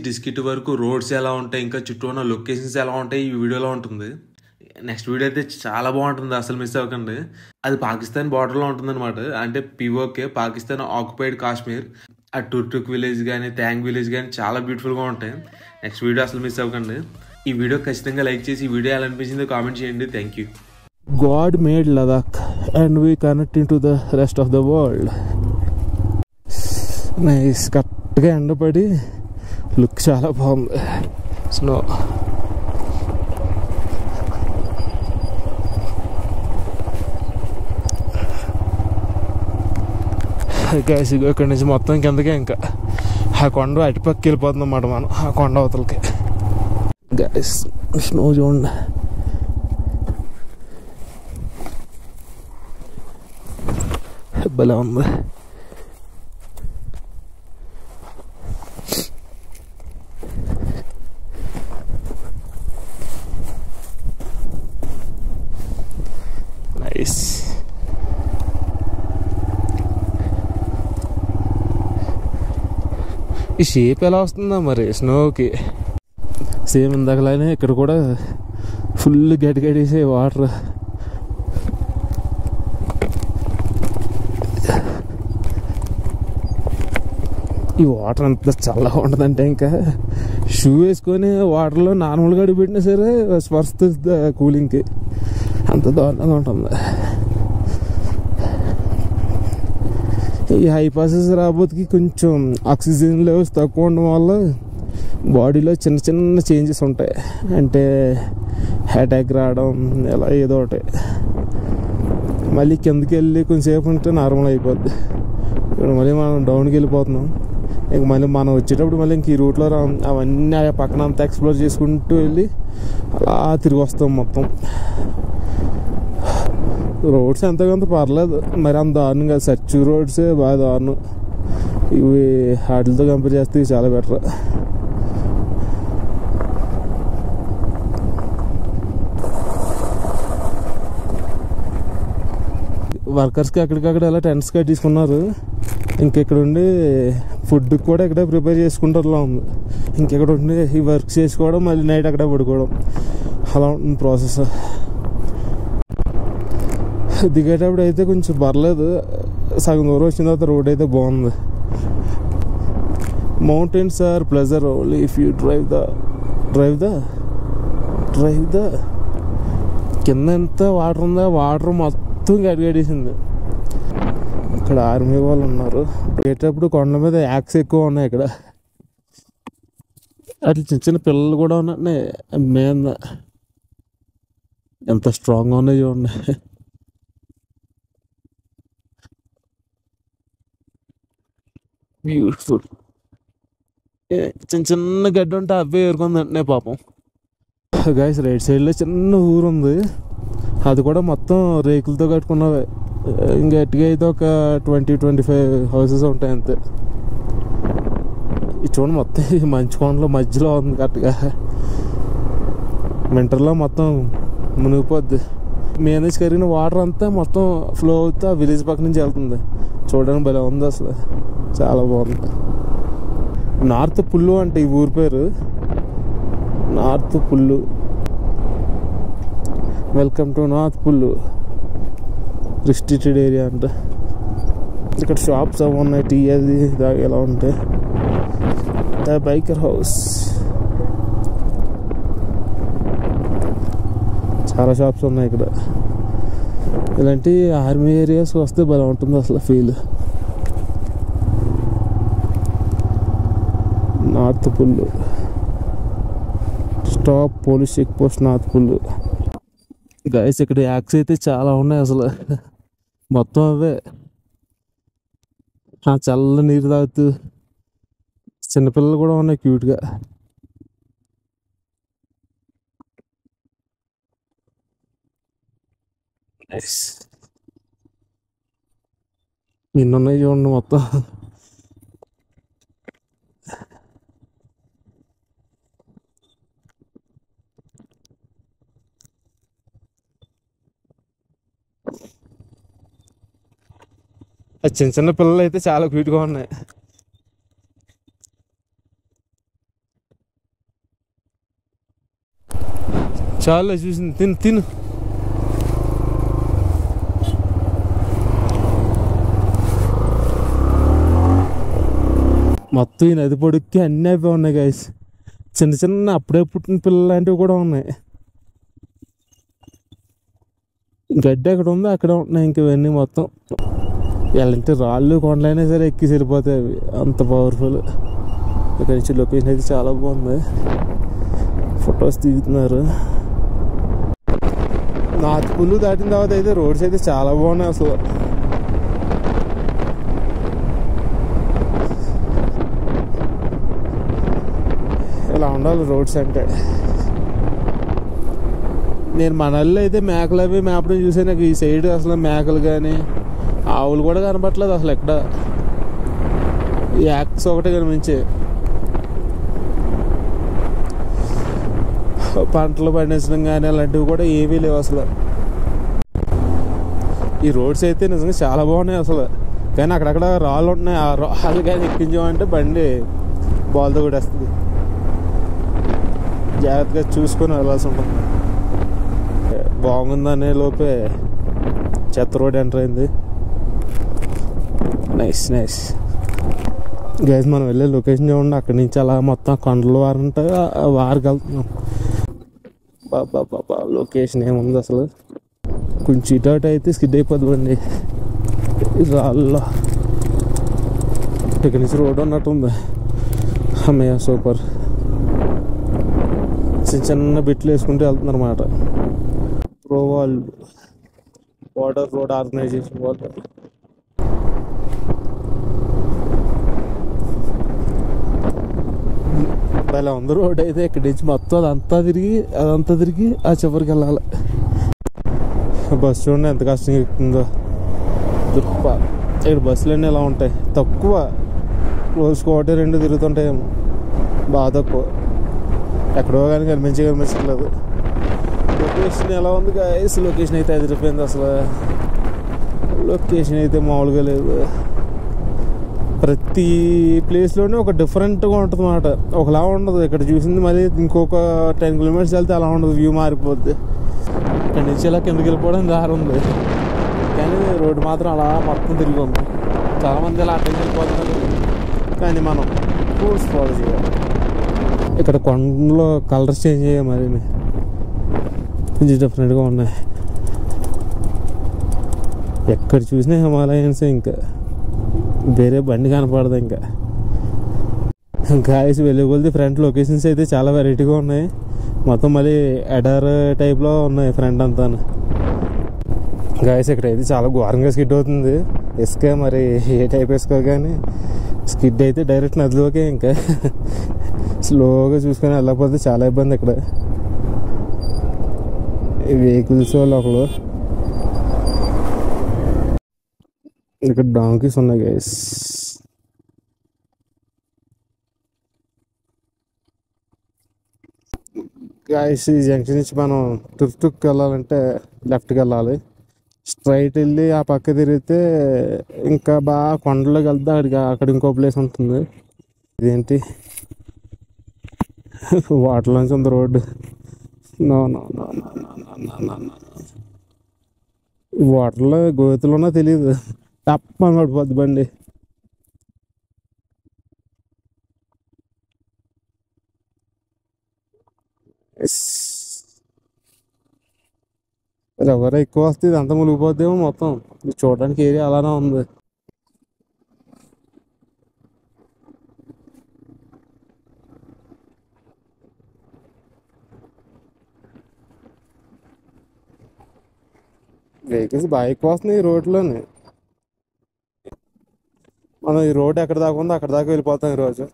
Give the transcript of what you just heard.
డిస్కిట్ వరకు రోడ్స్ ఎలా ఉంటాయి, ఇంకా చుట్టూ ఉన్న లొకేషన్స్ ఎలా ఉంటాయి ఈ వీడియోలో ఉంటుంది. నెక్స్ట్ వీడియో అయితే చాలా బాగుంటుంది, అసలు మిస్ అవ్వకండి. అది పాకిస్తాన్ బార్డర్లో ఉంటుంది అనమాట. అంటే పిఓకే, పాకిస్తాన్ ఆక్యుపైడ్ కాశ్మీర్. ఆ టుర్టుక్ విలేజ్ కానీ, ట్యాంగ్ విలేజ్ కానీ చాలా బ్యూటిఫుల్గా ఉంటాయి. నెక్స్ట్ వీడియో అసలు మిస్ అవ్వకండి. ఈ వీడియో ఖచ్చితంగా లైక్ చేసి ఈ వీడియో ఎలా అనిపించిందో కామెంట్ చేయండి. Thank you. God made Ladakh and we connecting to the rest of the world. Nice. కరెక్ట్గా ఎండపడి లుక్ చాలా బాగుంది. స్నో గ్యాస్ ఇక్కడి నుంచి మొత్తం కిందకే, ఇంకా ఆ కొండ అటుపక్కకి వెళ్ళిపోతుంది అన్నమాట మనం, ఆ కొండ అవతలకి. గ్యాస్ స్నో చూడండి. భలే ఉంది. నైస్. ఈ షేప్ ఎలా వస్తుందా మరి స్నోకి? సేమ్ ఇందాకలానే ఇక్కడ కూడా ఫుల్ గడిగడేసే వాటర్. ఈ వాటర్ అంత చల్లగా ఉంటుందంటే ఇంకా షూ వేసుకొని వాటర్లో నార్మల్గా అడుగు పెట్టినా సరే స్పర్శిస్తుంది కూలింగ్కి, అంత దారుణంగా ఉంటుంది. ఈ హై పాసెస్ రాబోతుకి కొంచెం ఆక్సిజన్ లెవెల్స్ తక్కువ ఉండడం వల్ల బాడీలో చిన్న చిన్న చేంజెస్ ఉంటాయి. అంటే అటాక్ రావడం, ఇలా ఏదో ఒకటి. మళ్ళీ కిందకి వెళ్ళి కొంచెంసేపు ఉంటే నార్మల్ అయిపోద్ది. ఇప్పుడు మళ్ళీ మనం డౌన్కి వెళ్ళిపోతున్నాం. ఇంక మళ్ళీ మనం వచ్చేటప్పుడు మళ్ళీ ఇంక ఈ రూట్లో అవన్నీ ఆ పక్కన అంతా ఎక్స్ప్లోర్ చేసుకుంటూ వెళ్ళి అలా తిరిగి వస్తాం మొత్తం. రోడ్స్ ఎంతకంత పర్లేదు, మరి అంత దారుణం కాదు. సర్చ్ రోడ్సే బాగా దారుణం. ఇవి వాటితో కంపేర్ చేస్తే ఇవి చాలా బెటర్. వర్కర్స్కి అక్కడికక్కడ ఎలా టెంట్స్ కట్టించుకున్నారు. ఇంకెక్కడ ఉండి ఫుడ్ కూడా ఇక్కడే ప్రిపేర్ చేసుకుంటారులా ఉంది. ఇంకెక్కడ ఉండి ఈ వర్క్ చేసుకోవడం, మళ్ళీ నైట్ అక్కడే పడుకోవడం, అలా ఉంటుంది ప్రాసెస్. దిగేటప్పుడు అయితే కొంచెం పర్లేదు, సగం దూరం వచ్చిన తర్వాత రోడ్ అయితే బాగుంది. Mountains are pleasure only if you drive the కింద ఎంత వాటర్ ఉందో, వాటర్ మొత్తం గడిగడేసింది. ఇక్కడ ఆర్మీ వాళ్ళు ఉన్నారు. దిగేటప్పుడు కొండల మీద యాక్స్ ఎక్కువ ఉన్నాయి ఇక్కడ. అట్లా చిన్న చిన్న పిల్లలు కూడా ఉన్నాయి మీద. ఎంత స్ట్రాంగ్గా ఉన్నాయి చూడండి. బ్యూటిఫుల్. చిన్న చిన్న గడ్డి ఉంటే అవే ఏరుకుందంటే పాపం. గైస్ రైట్ సైడ్లో చిన్న ఊరు ఉంది, అది కూడా మొత్తం రేకులతో కట్టుకున్నవే. ఇంకా గట్టిగా అయితే ఒక 20-25 హౌసెస్ ఉంటాయి అంతే. ఇది చూడండి, మొత్తం ఈ మంచు కొండలో మధ్యలో ఉంది కరెక్ట్గా. వింటర్లో మొత్తం మునిగిపోద్ది. మీద నుంచి కరిగిన వాటర్ అంతా మొత్తం ఫ్లో అవుతా విలేజ్ పక్క నుంచి వెళ్తుంది. చూడడానికి భలే ఉంది అసలు, చాలా బాగుంది. నార్త్ పుల్లు అంటే ఈ ఊరి పేరు, North Pullu. Welcome to North Pullu restricted area అంట. ఇక్కడ షాప్స్ అవి ఉన్నాయి, టీ అది తాగేలా ఉంటాయి. ద బైకర్ హౌస్, చాలా షాప్స్ ఉన్నాయి ఇక్కడ. ఇలాంటి ఆర్మీ ఏరియాస్ వస్తే భలే ఉంటుంది అసలు feel. North Pullu stop police check post North Pullu. Guys ఇక్కడ యాక్స్ అయితే చాలా ఉన్నాయి అసలు, మొత్తం అవే. చల్ల నీరు తాగుతూ చిన్నపిల్లలు కూడా ఉన్నాయి క్యూట్గా. నిన్నున్నాయి చూడండి మొత్తం. చిన్న చిన్న పిల్లలు అయితే చాలా క్యూట్గా ఉన్నాయి. చాలా చూసింది, తిను తిను. మొత్తం ఈ నది పొడుక్కి అన్నీ అవి ఉన్నాయి గైస్. చిన్న చిన్న అప్పుడే పుట్టిన పిల్లలు లాంటివి కూడా ఉన్నాయి. గడ్డి ఎక్కడ ఉందో అక్కడ ఉన్నాయి ఇంక ఇవన్నీ మొత్తం. ఎలాంటి రాళ్ళు కొండలైనా సరే ఎక్కి సరిపోతాయి అవి, అంత పవర్ఫుల్. ఇక్కడ నుంచి లొకేషన్ అయితే చాలా బాగుంది, ఫొటోస్ దిగుతున్నారు. నార్త్ పుల్లు దాటిన తర్వాత అయితే రోడ్స్ అయితే చాలా బాగున్నాయి అసలు. ఇలా ఉండాలి రోడ్స్ అంటే. నేను మనల్లో అయితే మేకలు అవి మేపడం చూసాను. నాకు ఈ సైడ్ అసలు మేకలు కానీ ఆవులు కూడా కనపట్లేదు అసలు ఎక్కడ. ఈ యాక్స్ ఒకటే కనిపించే. పంటలు పండించడం కానీ అలాంటివి కూడా ఏమీ లేవు అసలు. ఈ రోడ్స్ అయితే నిజంగా చాలా బాగున్నాయి అసలు. కానీ అక్కడక్కడ రాళ్ళు ఉంటున్నాయి, ఆ రాళ్ళు కానీ ఎక్కించామంటే బండి బాల్తో కూడా వస్తుంది. జాగ్రత్తగా చూసుకొని వెళ్ళాల్సి ఉంటుంది. బాగుందనే లోపే చెత్త రోడ్ ఎంటర్ అయింది. Nice nice guys. మనం వెళ్ళే లొకేషన్ చూడండి, అక్కడి నుంచి అలా మొత్తం కొండలు వారంటే వారికి వెళ్తున్నాం. బాబా లొకేషన్ ఏముంది అసలు. కొంచెం ఇటు అయితే స్కిడ్ అయిపోద్ది రాళ్ళలో. ఇక్కడి నుంచి రోడ్ ఉన్నట్టుంది. అమ్మయ్య సూపర్. చిన్న చిన్న బిట్లు వేసుకుంటూ వెళ్తున్నారు అన్నమాట. ప్రోవాల్ బార్డర్ రోడ్ ఆర్గనైజేషన్ వాళ్ళు. అలా ఉంది రోడ్ అయితే. ఇక్కడి నుంచి మొత్తం అదంతా తిరిగి ఆ చివరికి వెళ్ళాలి. బస్సు చూడండి ఎంత కష్టంగా ఎక్కుతుందో. దుప్ప ఇక్కడ బస్సులన్నీ ఎలా ఉంటాయి, తక్కువ, రోజుకు ఒకటి రెండు తిరుగుతుంటాయేమో, బాగా తక్కువ. ఎక్కడో కానీ కనిపించట్లేదు. లొకేషన్ ఎలా ఉంది గైస్? లొకేషన్ అయితే అదిరిపోయింది అసలు. లొకేషన్ అయితే మామూలుగా లేదు. ప్రతి ప్లేస్లోనే ఒక డిఫరెంట్గా ఉంటుంది అన్నమాట. ఒకలా ఉండదు. ఇక్కడ చూసింది మళ్ళీ ఇంకొక 10 కిలోమీటర్స్ వెళ్తే అలా ఉండదు, వ్యూ మారిపోద్ది. ఇక్కడ నుంచి ఇలా కిందకి వెళ్ళిపోవడం దారి ఉంది, కానీ రోడ్డు మాత్రం అలా మొత్తం తిరిగి ఉంది. చాలామంది ఇలా అటెండ్ వెళ్ళిపోతున్నారు, కానీ మనం రూల్స్ ఫాలో చేయాలి. ఇక్కడ కొండలో కలర్స్ చేంజ్ అయ్యాయి, మరి కొంచెం డిఫరెంట్గా ఉన్నాయి. ఎక్కడ చూసినా హిమాలయన్స్, ఇంకా వేరే బండి కనపడదు. ఇంకా గాయస్ వెళ్ళే కొద్ది ఫ్రంట్ లొకేషన్స్ అయితే చాలా వెరైటీగా ఉన్నాయి. మొత్తం మళ్ళీ ఎడార్ టైప్లో ఉన్నాయి ఫ్రంట్ అంతా. గాయస్ ఇక్కడైతే చాలా ఘోరంగా స్కిడ్ అవుతుంది. ఇసుక మరి ఏ టైప్ ఇసుక, కానీ స్కిడ్ అయితే డైరెక్ట్ నదిలోకే. ఇంకా స్లోగా చూసుకొని వెళ్ళకపోతే చాలా ఇబ్బంది. ఇక్కడ వెహికల్స్ వాళ్ళు ఒకళ్ళు. ఇక్కడ డాంకీస్ ఉన్నాయి గైస్. గాయస్ ఈ జంక్షన్ నుంచి మనం టుక్ వెళ్ళాలంటే లెఫ్ట్కి వెళ్ళాలి. స్ట్రైట్ వెళ్ళి ఆ పక్క తిరిగితే ఇంకా బాగా కొండలోకి వెళ్తే అక్కడ ఇంకో ప్లేస్ ఉంటుంది. ఇదేంటి వాటర్లోంచి ఉంది road. No no no no no no no no. వాటర్లో గోతులున్నా తెలియదు, తప్పని పడిపోద్ది బండి. ఎవరో ఎక్కువ వస్తే ఇదంతా మునిగిపోద్దేమో మొత్తం. చూడడానికి ఏరియా అలానే ఉంది. వెహికల్స్ బాగా ఎక్కువ వస్తున్నాయి ఈ రోడ్లోనే. మనం ఈ రోడ్ ఎక్కడ దాకా ఉందో అక్కడ దాకా వెళ్ళిపోతాం ఈరోజు.